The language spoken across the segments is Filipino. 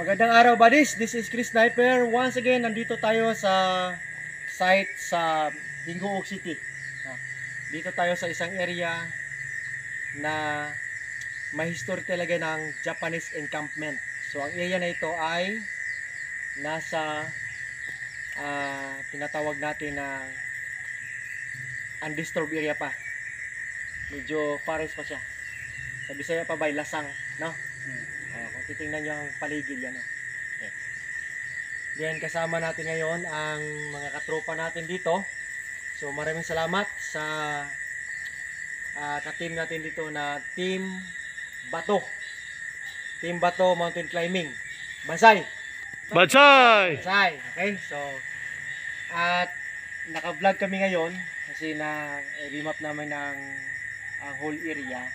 Magandang araw buddies, this is Chris Sniper. Once again, nandito tayo sa site sa Hingoog City. Dito tayo sa isang area na may history talaga ng Japanese encampment. So ang area na ito ay nasa tinatawag natin na undisturbed area pa. Medyo forest pa siya. Sa Bisaya pa ba, lasang, no? Kung titingnan nyo ang paligid yan. Okay. Then kasama natin ngayon ang mga katropa natin dito. So maraming salamat sa ka-team natin dito na Team Bato. Team Bato Mountain Climbing. Bansay! Bansay! Bansay! Okay, so at naka-vlog kami ngayon kasi na-remap namin ng whole area.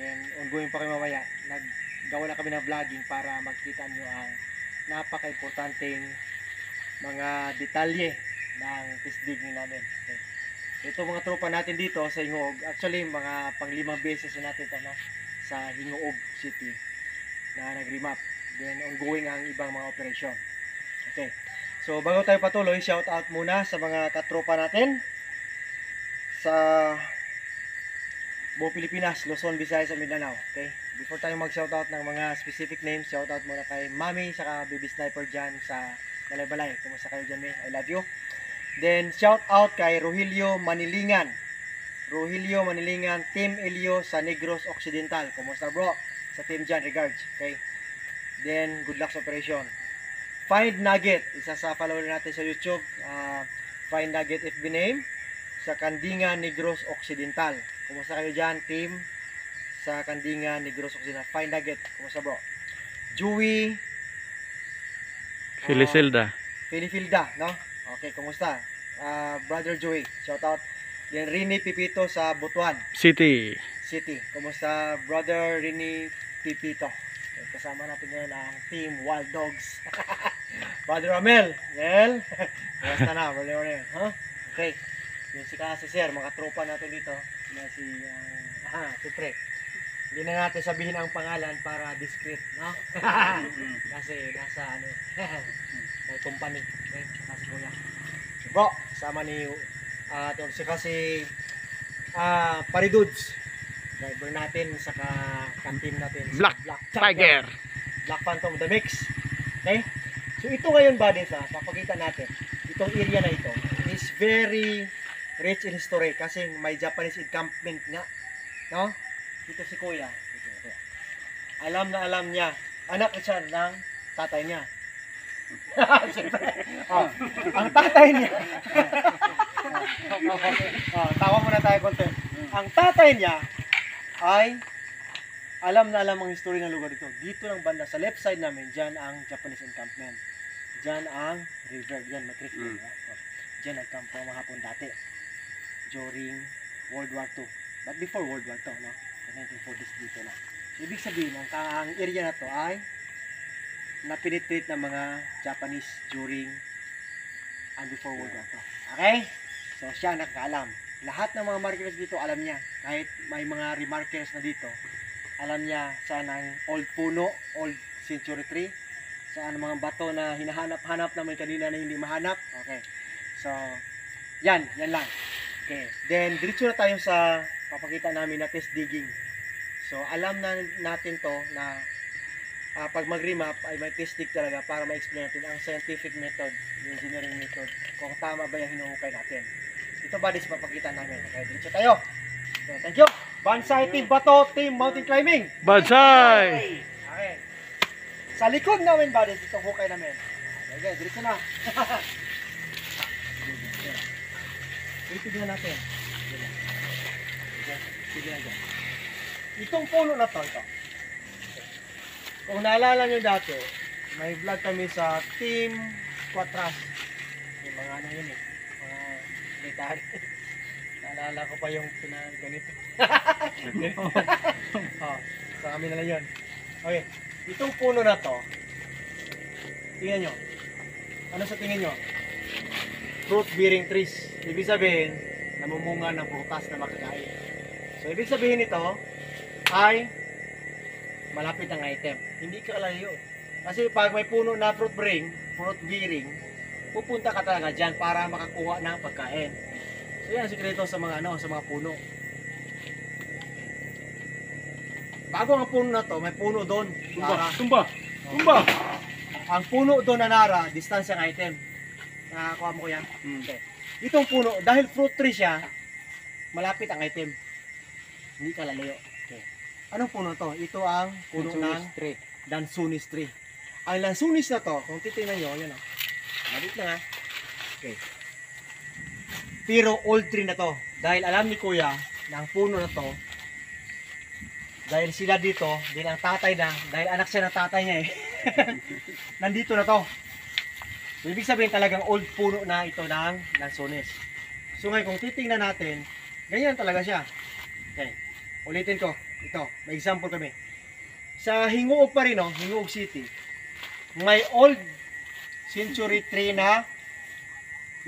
Then ongoing pa kayo mamaya. Gawa na kami ng vlogging para makita nyo ang napaka-importanting mga detalye ng test digging namin. Okay. Ito mga tropa natin dito sa Hingoog, actually mga pang-5 beses na natin ito, no? Sa Hingoog City na nag-remap. Then ongoing ang ibang mga operasyon. Okay. So bago tayo patuloy, shout out muna sa mga katropa natin sa buong Pilipinas, Luzon, Visayas, at Mindanao. Okay? Before tayo mag-shoutout ng mga specific names, shoutout muna kay Mami, saka Baby Sniper dyan sa Balay-Balay. Kumusta kayo dyan, May? I love you. Then, shoutout kay Rogelio Manilingan. Rogelio Manilingan, Team Elio sa Negros Occidental. Kumusta bro? Sa team dyan, regards. Okay? Then, good luck sa operation. Find Nugget, isa sa follower natin sa YouTube. Find Nugget FB name sa Kandingan, Negros Occidental. Kumusta kayo dyan, team sa Kandingan, Negros Occidental? Find Nugget, kumusta bro? Joey Filifilda. Filifilda, no? Okay, kumusta? Brother Joey, shout out. Then Rini Pipito sa Butuan City. Kumusta brother Rini Pipito? Okay, kasama natin ngayon ang team Wild Dogs. Brother Amel, kumusta na, brother Amel? Huh? Okay. Yung si Sir, mga tropa natin dito na si siyempre hindi na natin sabihin ang pangalan para discreet, no? Kasi nasa may company, okay? Kasi kuya bro, sama ni si Paridudes, driver natin, saka ka-team natin Black Tiger, Black Phantom the Mix. Okay, so ito ngayon buddies, papakita natin itong area na ito is very rich in history kasi may Japanese encampment nga, no? Ito si Kuya. Alam na alam niya. Anak siya ng tatay niya. Ang tatay niya. Tawa muna tayo konti. Ang tatay niya ay alam na alam ang history ng lugar dito. Dito lang banda sa left side namin, diyan ang Japanese encampment. Diyan ang river, diyan may creek. Diyan nagkampo mahapon dati during World War II. But before World War II, no? 1940s dito na. So, ibig sabihin, ang area na to ay napinitrate ng mga Japanese during and before World War II. Okay? So, siya nakakaalam. Lahat ng mga markers dito, alam niya. Kahit may mga remarkers na dito, alam niya saan ang old puno, old century tree, saan ang mga bato na hinahanap-hanap naman kanina na hindi mahanap. Okay. So, yan lang. Okay. Then, diretso na tayo sa papakita namin na test digging. So, alam na natin to na pag mag-remap ay may test dig talaga para ma-explain natin ang scientific method, yung engineering method, kung tama ba yung hinuhukay natin. Ito ba papakita namin. Okay, diretso tayo. So, thank you. Bansay, Team Bato, Team Mountain Climbing. Bansay! Okay. Sa likod namin ba itong hukay namin. Okay, diretso na. Tignan natin. Tignan dyan. Itong puno na to, ito. Kung naalala nyo dati, may vlog kami sa Team Quatras. Yung mga ano yun eh. Mga military. Naalala ko pa yung ganito. Sa amin na lang yun. Okay. Itong puno na to, tingnan nyo. Ano sa tingin nyo? Fruit-bearing trees. Ibig sabihin, namumunga ng prutas na makakain. So, ibig sabihin nito ay malapit ang item. Hindi ka kalayo. Kasi pag may puno na fruit bearing, pupunta ka talaga dyan para makakuha ng pagkain. So yan ang sikreto sa mga sa mga puno. Bago ang puno na to, may puno doon. Tumba. Tumba. Ang puno doon na nara, distansya ng item. Nakakuha mo ko yan? Okay. Itong puno, dahil fruit tree siya, malapit ang item. Hindi ka lalayo. Okay. Anong puno to? Ito ang puno ng Lansunis tree. Ang Lansunis na to, kung titingnan nyo, yan o. Malit lang ha. Okay. Pero old tree na to. Dahil alam ni Kuya na ang puno na to, dahil sila dito, din ang tatay na, dahil anak siya ng tatay niya eh. Nandito na to. So, ibig sabihin talagang old puno na ito ng Lansunis. So ngayon kung titingnan natin, ganyan talaga siya. Okay. Ulitin ko. Ito, may example kami. Sa Hinguog pa rin, Hinguog City, may old century tree na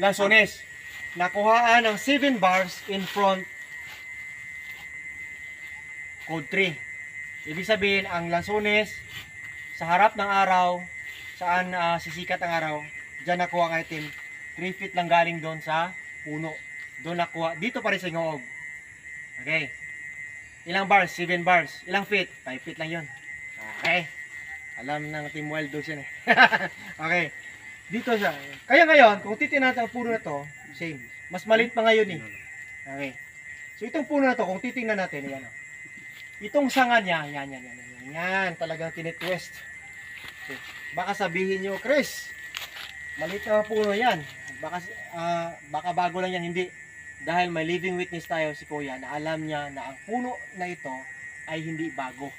Lansunis. Nakuhaan ng 7 bars in front code 3. Ibig sabihin, ang Lansunis, sa harap ng araw, saan sisikat ang araw, dyan nakuha ang item, 3 feet lang galing doon sa puno. Doon nakuha, dito pa rin sa Hinguog. Okay. Ilang bars? 7 bars. Ilang feet? 5 feet lang yun. Okay. Alam ng Team Wild Dogs yan eh. Okay. Dito siya. Kaya ngayon, kung titingnan natin ang puno na to, same. Mas maliit pa ngayon eh. Okay. So itong puno na to, kung titingnan natin, yan o. Itong sanga niya, yan, talagang tinitwist. Okay. Baka sabihin nyo, Chris, maliit na puno yan. Baka bago lang yan, hindi. Dahil may living witness tayo si Kuya na alam niya na ang puno na ito ay hindi bago.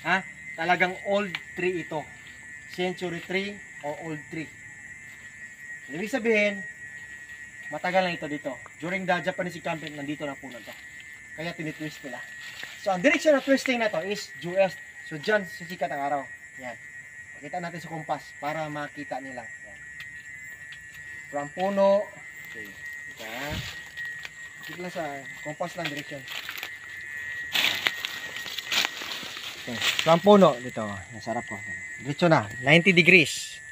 Ha? Talagang old tree ito. Century tree o old tree. Ibig sabihin, matagal na ito dito. During the Japanese encampment, nandito na puno ito. Kaya tinitwist nila. So, ang direction ng twisting na to is due east. So, dyan sisikat ang araw. Yan. Pakita natin sa kompas para makita nila. Yan. From puno. Okay. Yan. Sige lang sa kompas lang direction. Okay. From puno. Dito. Nasarap ko. Diretso na. 90 degrees.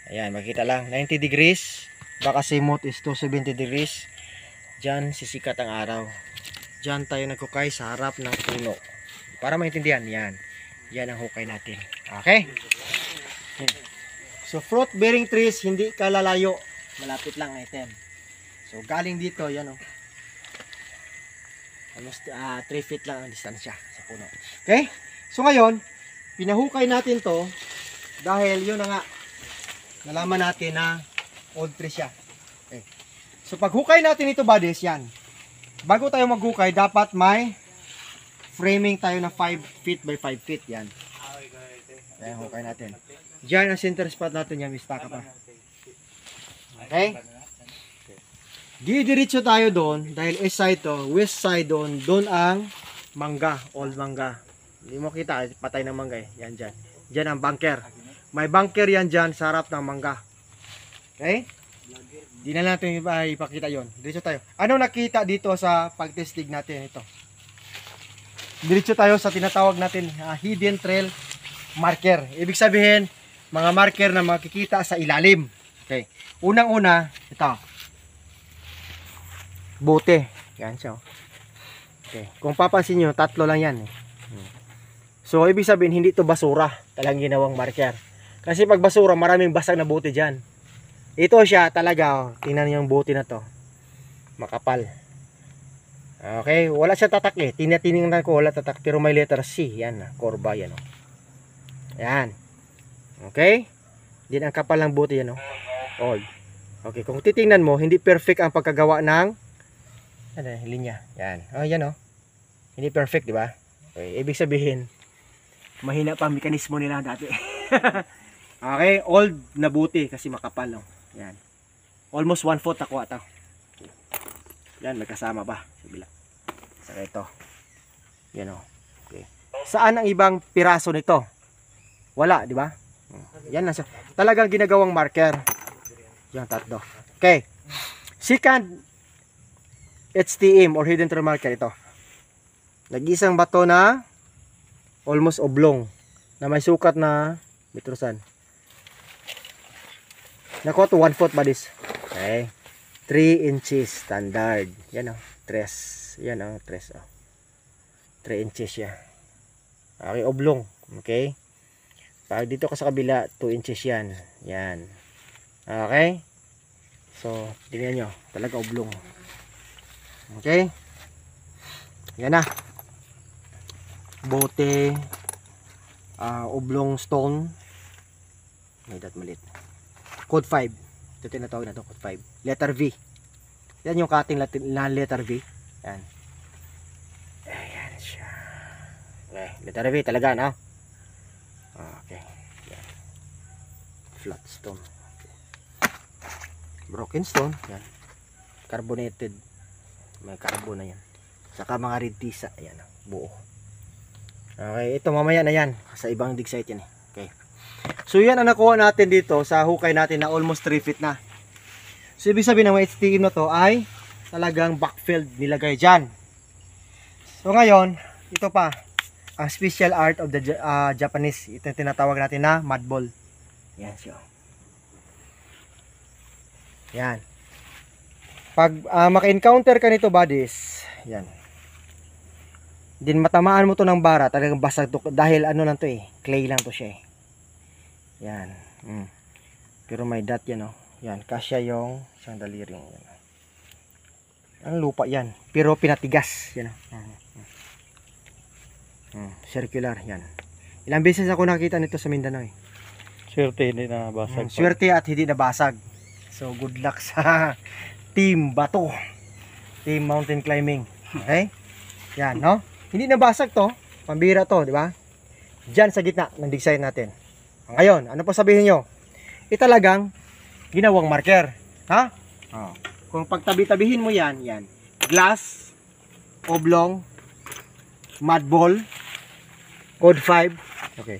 Ayan. Makita lang. 90 degrees. Baka simot is 270 degrees. Dyan sisikat ang araw. Diyan tayo nagkukay sa harap ng puno. Para maintindihan, yan. Yan ang hukay natin. Okay? So, fruit bearing trees, hindi ka lalayo. Malapit lang ang item. So, galing dito, yan o. Almost 3 feet lang ang distansya sa puno. Okay? So, ngayon, pinahukay natin to dahil yun na nga, nalaman natin na old tree siya. Okay. So, paghukay natin ito, buddies, yan. Bago tayo maghukay, dapat may framing tayo na 5 feet by 5 feet. Yan. Ayan, hukay natin. Diyan ang center spot natin. Yan, mista ka pa. Okay? Didiretso tayo doon. Dahil east side to, west side doon. Doon ang mangga, old mangga. Hindi mo kita, patay ng mangga eh. Yan dyan. Dyan ang bunker. May bunker yan dyan sa harap ng mangga. Okay? Di na natin ipakita yon. Diretso tayo. Ano nakita dito sa pagtestig natin ito? Diretso tayo sa tinatawag natin hidden trail marker. Ibig sabihin, mga marker na makikita sa ilalim. Okay. Unang-una, ito. Bote. Yan siya. Okay. Kung papansin nyo, 3 lang yan. So, ibig sabihin, hindi ito basura. Talagang ginawang marker. Kasi pag basura, maraming basag na bote dyan. Ito siya talaga, tingnan niyo yung bote na to. Makapal. Okay, wala siya tatak eh. Tiningnan ko wala tatak pero may letter C, yan, korba yan oh. Yan. Okay? Din ang kapal ng bote yan oh. Old. Okay, kung titingnan mo, hindi perfect ang pagkagawa ng linya. Yan. Oh, yan oh. Hindi perfect, di ba? Okay, ibig sabihin mahina pa ang mekanismo nila dati. Okay, old na buti kasi makapal oh. Yan. Almost 1 foot nakuha ito. Yan, may kasama pa sa bila. Saka ito. Yan o. Okay. Saan ang ibang piraso nito? Wala, di ba? Yan na siya. Talagang ginagawang marker. Yan, 3. Okay. Second HTM or hidden trail marker ito. Nag-isang bato na almost oblong na may sukat na Bitrosan. Nako to 1 foot buddies. Okay. 3 inches standard. Yan oh. 3. Yan oh, 3 oh. 3 inches siya. Okay, oblong. Okay. Pag dito ka sa kabila, 2 inches yan. Yan. Okay. So, tingnan nyo. Talaga oblong. Okay. Yan na. Bote. Oblong stone. May dat malit. Code 5. Ito tinatawag na ito. Code 5. Letter V. Yan yung cutting na letter V. Yan. Ayan siya. Okay. Letter V talaga, no? Okay. Yan. Flat stone. Okay. Broken stone. Yan. Carbonated. May carbon na yan. Saka mga red tisa. Ayan. Buo. Okay. Ito mamaya na yan. Sa ibang dig site yan eh. Okay. So yan ang nakuha natin dito sa hukay natin na almost 3 feet na. So ibig sabihin ng HTM na to ay talagang backfilled nilagay dyan. So ngayon, ito pa ang special art of the Japanese. Ito yung tinatawag natin na mud ball. Yan siya. Yan. Pag maka-encounter ka nito buddies, yan. Din matamaan mo to ng bara, talagang basag to dahil ano lang to eh, clay lang to siya eh. Yan. Pero may dot yan oh. Yan, kasya yung isang daliri yan. Ang lupa yan, pero pinatigas yan oh. Circular yan. Ilang beses ako nakita nito sa Mindanao eh. Swerte hindi na basag. Swerte at hindi nabasag. So good luck sa Team Bato. Team Mountain Climbing. Okay? Yan, no? Hindi nabasag to. Pambira to, di ba? Diyan sa gitna ng design natin. Ngayon, ano po sabihin nyo? Talagang ginawang marker. Ha? Oh. Kung pagtabi-tabihin mo yan, yan. Glass, oblong, mud ball, code 5. Okay.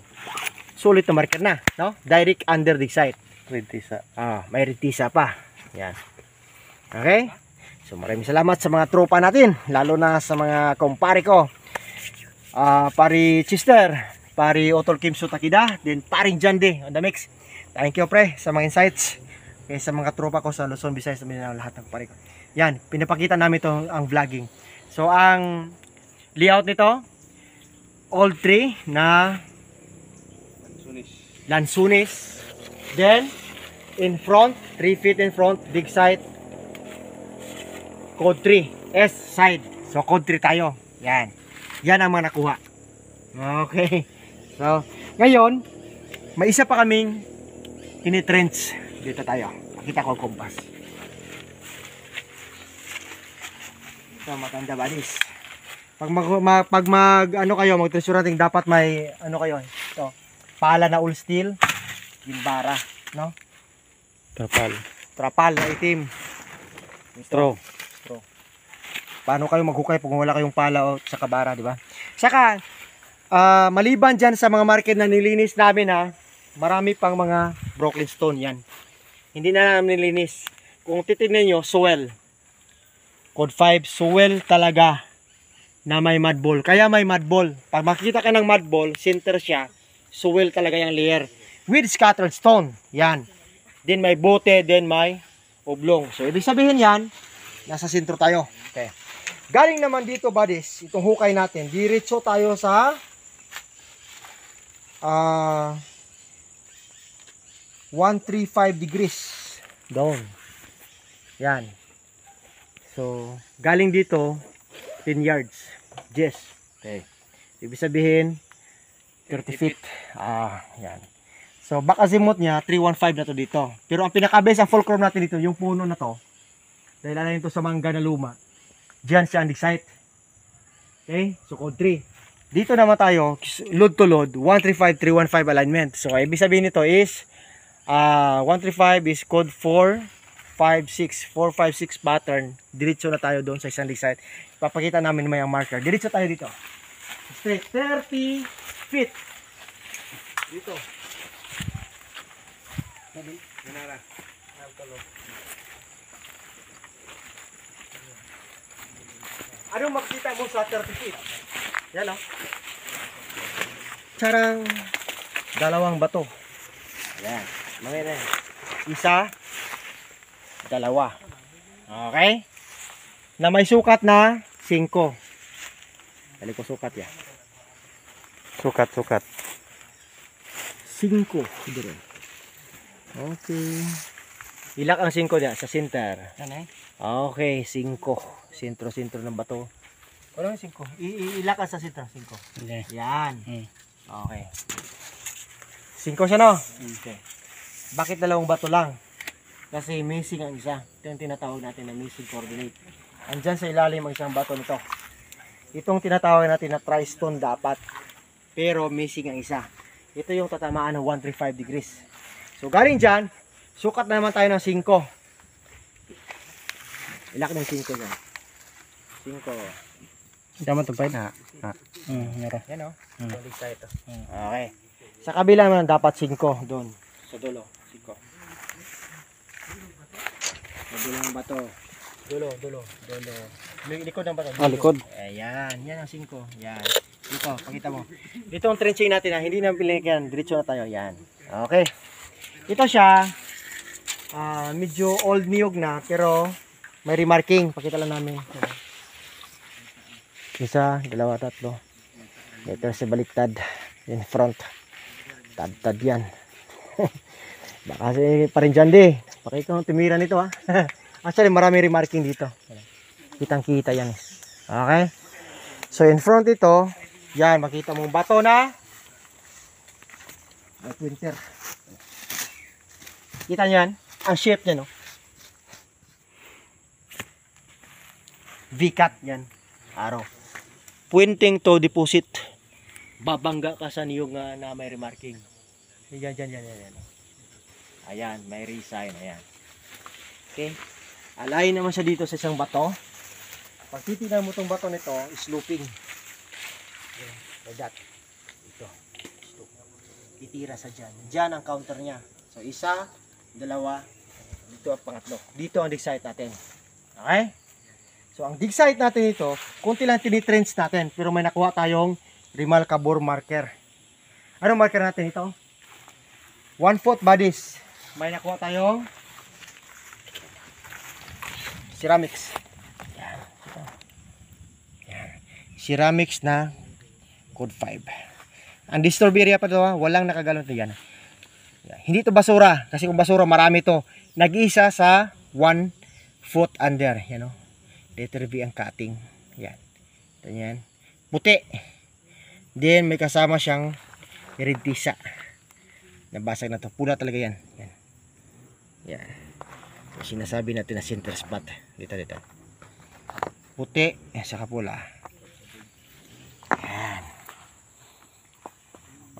Sulit na marker na, no? Direct under the site. Red tisa. May retisa pa. Yan. Okay? So maraming salamat sa mga tropa natin, lalo na sa mga kumpare ko. Pari Chister, pari Otol Kimso Takida, then paring Jande on the mix. Thank you pre sa mga insights. Okay, sa mga tropa ko sa Luzon, Visayas, Mindanao, lahat ng kumpare ko. Yan, pinapakita namin ito ang vlogging. So ang layout nito, all three na Lansunis. Then in front, 3 feet in front, dig site, code 3, S side. So code 3 tayo. Yan. Yan ang mga nakuha. Okay. So, ngayon, may isa pa kaming tinitrench. Dito tayo. Pakita ko ang compass. So, maganda buddies. Pag ano kayo, mag-treasure natin, dapat may ano kayo. So, pala na all steel, gimbara, no? Trapal na itim. Straw. Paano kayo maghukay pag wala kayong pala o sa kabara, di ba? Saka maliban diyan sa mga market na nilinis namin ha, marami pang mga broken stone yan. Hindi na namin nilinis. Kung titingnan niyo, swell. Code 5, swell talaga na may mud ball. Kaya may mud ball. Pag makikita ka ng mud ball, center siya, swell talaga yung layer with scattered stone. Yan. Then may bote, then may oblong. So ibig sabihin yan, nasa sentro tayo. Okay. Galing naman dito buddies, itong hukay natin, diretso tayo sa 135 degrees down. Yan. So, galing dito 10 yards. Yes. Okay. Ibig sabihin 30 feet. Yan. So, back azimuth niya 315 na to dito. Pero ang pinaka-base, ang fulcrum natin dito, yung puno na to. Dahil alam ito sa mangga na luma. Diyan siya ang dig site. Okay? So code 3. Dito naman tayo, load to load, 135, 315 alignment. So ibig sabihin nito is 135 is code 456 pattern. Diretso na tayo doon sa isang dig site. Papakita namin may ang marker. Diretso tayo dito. Straight 30 feet. Dito. Ganara. Anong makikita mo sa 30 feet? Yan o. Charang dalawang bato. Yan. Mga yan. Isa, dalawa. Okay? Na may sukat na 5. Dali ko sukat ya. Sukat, sukat. 5. Dire. Okay. Ilak ang 5 niya sa center. Okay, 5. Sentro-sentro ng bato. Ano yung 5? Ilak ang sa center, 5. Yan. Okay. 5 siya, no? Okay. Bakit dalawang bato lang? Kasi missing ang isa. Ito yung tinatawag natin na missing coordinate. Andyan sa ilalim ang isang bato nito. Itong tinatawag natin na tri-stone dapat. Pero missing ang isa. Ito yung tatamaan ng 135 degrees. So galing dyan, sukat na naman tayo ng 5. Ilak ng 5 dyan. 5. Sama tumpay na. Meron. Yan o. Balik tayo ito. Okay. Sa kabila naman dapat 5 doon. Sa dulo. 5. Sa dulo ng bato. Dulo. Likod ng bato. Likod. Ayan. Yan ang 5. Yan. Dito. Pakita mo. Dito ang trenching natin ha. Hindi namin pinilikan. Diretso na tayo. Yan. Okay. Ito siya. Medyo old niyog na. Pero may remarking. Pakita lang namin. Isa, dalawa, tatlo. Ito sa baliktad. In front. Tad yan. Baka kasi pa rin dyan di. Pakita mo tumira nito ha. Actually marami remarking dito. Kitang kita yan. Okay. So in front ito. Yan makita mong bato na. Winter. Kita nyo yan. Ang shape niya no. V-cut yan. Araw. Pointing to deposit. Babangga ka sa niyog na may remarking. Yan. Ayan, may resign. Ayan. Okay. Alayin naman siya dito sa isang bato. Pag titignan mo itong bato nito, sloping. Ayan, like that. Ito. Titira sa dyan. Dyan ang counter niya. So, isa, dalawa, dito ang pangatlo. Dito ang dig site natin. Okay? So, ang dig site natin ito, kunti lang tinitrench natin. Pero may nakuha tayong remarkable marker. Anong marker natin ito? 1 foot bodies. May nakuha tayong ceramics. Yan. Yan. Ceramics na code 5. Ang disturb area pa ito, walang nakagalon ito yan. Yan. Hindi ito basura. Kasi kung basura, marami ito. Nag-isa sa 1 foot under. Yan o. Letter V ang cutting. Yan. Ito yan. Puti. Then may kasama siyang red tisa. Nabasag na to. Pula talaga yan. Yan. Yan. So, sinasabi natin na center spot. Dito. Puti. Saka pula. Yan.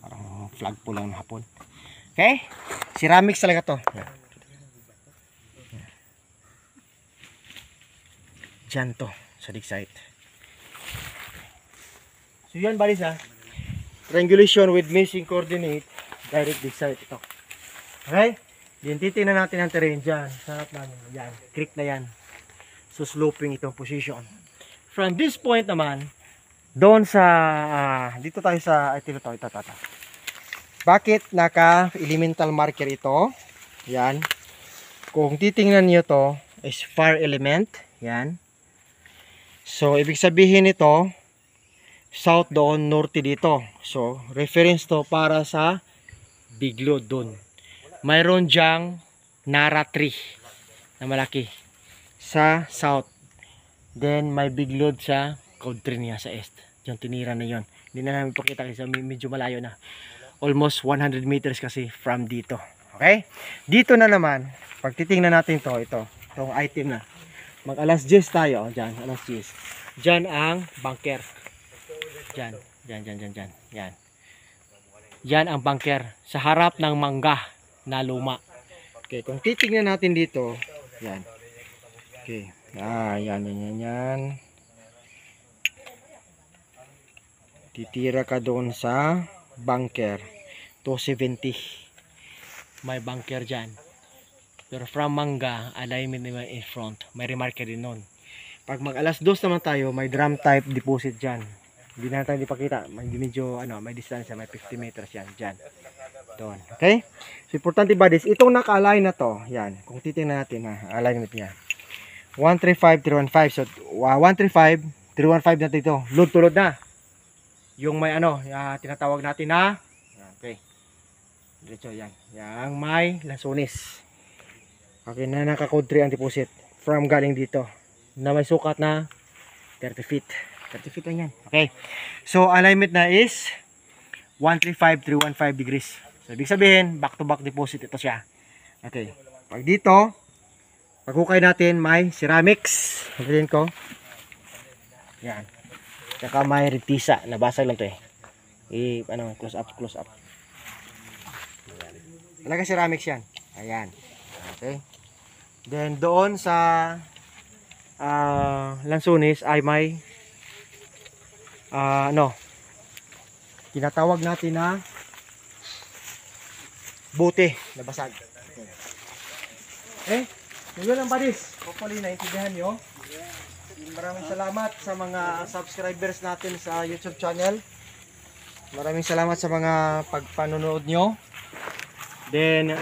Parang flag po lang na hapon. Okay? Ceramics talaga to. Yan. Diyan to. Sa dig site. So yan balis ha. Triangulation with missing coordinate. Direct dig site ito. Okay? Then titingnan natin ang terrain dyan. Sarap namin. Yan. Creek na yan. So sloping itong position. From this point naman, doon sa, dito tayo sa, ito. Bakit naka-elemental marker ito? Yan. Kung titingnan niyo to, is fire element. Yan. So, ibig sabihin ito, south doon, norte dito. So, reference to para sa biglod doon. Mayroon dyang Nara tree na malaki sa south. Then, may biglod sa code tree niya sa east. Yung tinira na yon. Hindi na namin pakita kasi medyo malayo na. Almost 100 meters kasi from dito. Okay? Dito na naman, pag titingnan natin to, itong item na. Mag alas 10 tayo. Diyan, alas 10. Diyan ang bunker. Diyan. Yan. Yan ang bunker. Sa harap ng mangga na luma. Okay, kung titingnan natin dito, yan. Okay. Yan. Titira ka doon sa bunker. 270. May bunker dyan. Pero from mangga, alignment naman in front. May remarker din nun. Pag mag alas 2 naman tayo, may drum type deposit dyan. Hindi na tayo dipakita. Medyo, may distansya, may 50 meters yan. Dyan. Doon. Okay? So, importante buddies, itong naka-align na to, yan, kung titingnan natin ha, alignment niya. 135, 315. So, 135, 315 natin ito. Load to load na. Yung may ano, tinatawag natin na, okay. Diretso, yan. Yang may lansunis. Okay, na naka-code 3 ang deposit. From galing dito. Na may sukat na 30 feet. 30 feet lang yan. Okay. So, alignment na is 135, 315 degrees. So, ibig sabihin, back-to-back deposit ito siya. Okay. Pag dito, paghukay natin, may ceramics. Sabihin ko. Yan. Saka may retisa. Nabasag lang to eh. Close up, close up. Talaga ceramics yan. Ayan. Okay. Then, doon sa lansunis ay may tinatawag natin na bote na basag. Okay. Yun lang buddies. Hopefully naintindihan nyo. Maraming salamat sa mga subscribers natin sa YouTube channel. Maraming salamat sa mga pagpanonood nyo. Then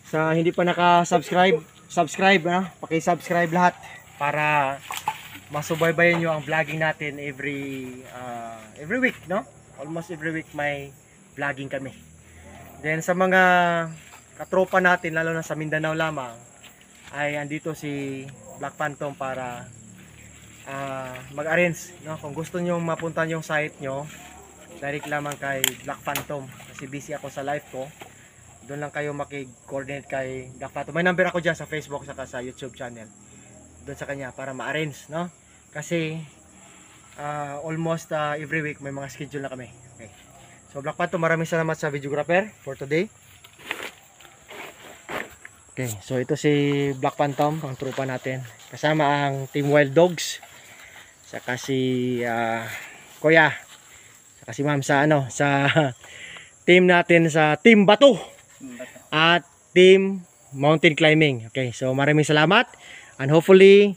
sa hindi pa naka-subscribe, paki-subscribe lahat para masubaybayan nyo ang vlogging natin every week, no? Almost every week may vlogging kami. Then sa mga katropa natin, lalo na sa Mindanao lamang, ay andito si Black Phantom para mag-arrange, no? Kung gusto nyo mapunta yung site nyo, direct lamang kay Black Phantom kasi busy ako sa live ko. Doon lang kayo makig-coordinate kay Black Phantom. May number ako dyan sa Facebook saka sa YouTube channel. Doon sa kanya para ma-arrange, no? Kasi almost every week may mga schedule na kami. Okay. So Black Phantom, maraming salamat sa videographer for today. Okay, so ito si Black Phantom, ang trupa natin. Kasama ang Team Wild Dogs. Saka si Kuya. Saka si Ma'am sa team natin sa Team Bato. At Team Mountain Climbing. Okay, so maraming salamat. And hopefully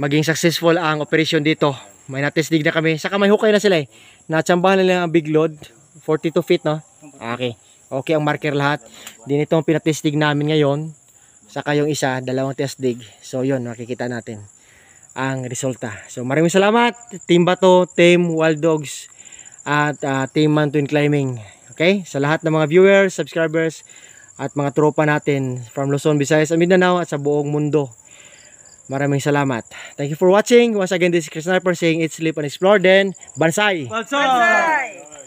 maging successful ang operation dito. May natestig na kami. Saka may hukay na sila eh. Natsambahan nila ang big load. 42 feet, no? Okay. Okay ang marker lahat. Din itong pinatestig namin ngayon. Saka yung isa, dalawang test dig. So yun, makikita natin ang resulta. So maraming salamat. Team Bato, Team Wild Dogs, at Team Mountain Climbing. Okay? Sa lahat ng mga viewers, subscribers, at mga tropa natin from Luzon, Visayas, Mindanao, at sa buong mundo. Maraming salamat. Thank you for watching. Once again, this is Chris Sniper saying, eat, sleep, and explore. Then, Bansai! Bansai!